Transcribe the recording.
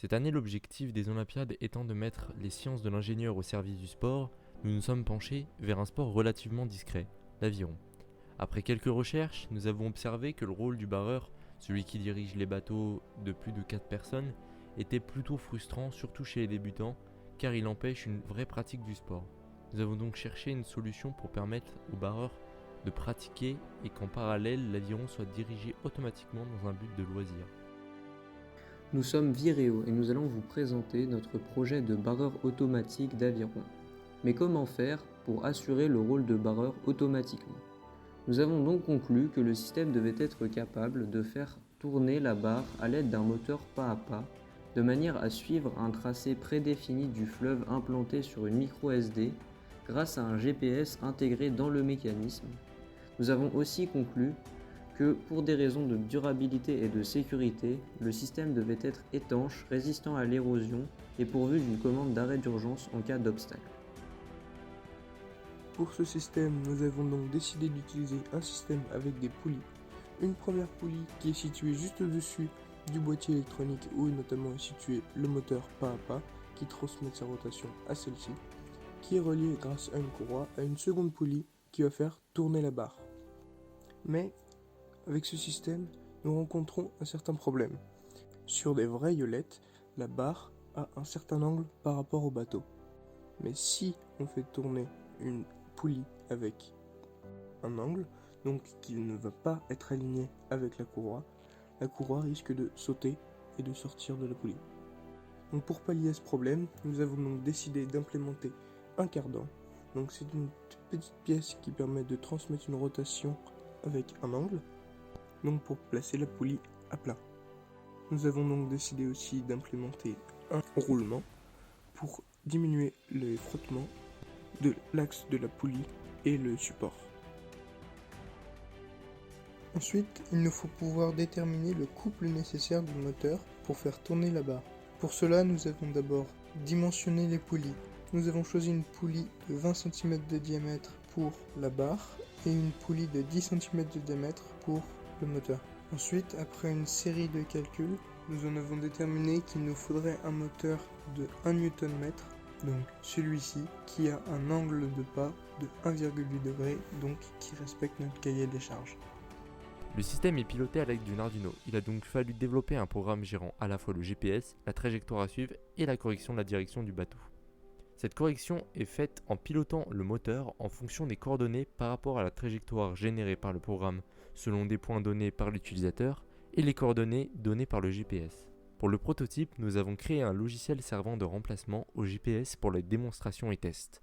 Cette année, l'objectif des Olympiades étant de mettre les sciences de l'ingénieur au service du sport, nous nous sommes penchés vers un sport relativement discret, l'aviron. Après quelques recherches, nous avons observé que le rôle du barreur, celui qui dirige les bateaux de plus de 4 personnes, était plutôt frustrant, surtout chez les débutants, car il empêche une vraie pratique du sport. Nous avons donc cherché une solution pour permettre aux barreurs de pratiquer et qu'en parallèle, l'aviron soit dirigé automatiquement dans un but de loisir. Nous sommes Viréo et nous allons vous présenter notre projet de barreur automatique d'aviron. Mais comment faire pour assurer le rôle de barreur automatiquement ? Nous avons donc conclu que le système devait être capable de faire tourner la barre à l'aide d'un moteur pas à pas, de manière à suivre un tracé prédéfini du fleuve implanté sur une micro SD grâce à un GPS intégré dans le mécanisme. Nous avons aussi conclu que pour des raisons de durabilité et de sécurité, le système devait être étanche, résistant à l'érosion et pourvu d'une commande d'arrêt d'urgence en cas d'obstacle. Pour ce système, nous avons donc décidé d'utiliser un système avec des poulies. Une première poulie qui est située juste au-dessus du boîtier électronique où notamment est situé le moteur pas à pas qui transmet sa rotation à celle-ci, qui est reliée grâce à une courroie à une seconde poulie qui va faire tourner la barre. Mais avec ce système, nous rencontrons un certain problème. Sur des vraies yolettes, la barre a un certain angle par rapport au bateau. Mais si on fait tourner une poulie avec un angle, donc qui ne va pas être aligné avec la courroie risque de sauter et de sortir de la poulie. Donc pour pallier à ce problème, nous avons donc décidé d'implémenter un cardan. Donc c'est une petite pièce qui permet de transmettre une rotation avec un angle, donc pour placer la poulie à plat. Nous avons donc décidé aussi d'implémenter un roulement pour diminuer les frottements de l'axe de la poulie et le support. Ensuite, il nous faut pouvoir déterminer le couple nécessaire du moteur pour faire tourner la barre. Pour cela, nous avons d'abord dimensionné les poulies. Nous avons choisi une poulie de 20 cm de diamètre pour la barre et une poulie de 10 cm de diamètre pour le moteur. Ensuite, après une série de calculs, nous en avons déterminé qu'il nous faudrait un moteur de 1 Nm, donc celui-ci, qui a un angle de pas de 1,8 degré, donc qui respecte notre cahier des charges. Le système est piloté à l'aide d'une Arduino. Il a donc fallu développer un programme gérant à la fois le GPS, la trajectoire à suivre et la correction de la direction du bateau. Cette correction est faite en pilotant le moteur en fonction des coordonnées par rapport à la trajectoire générée par le programme selon des points donnés par l'utilisateur et les coordonnées données par le GPS. Pour le prototype, nous avons créé un logiciel servant de remplacement au GPS pour les démonstrations et tests.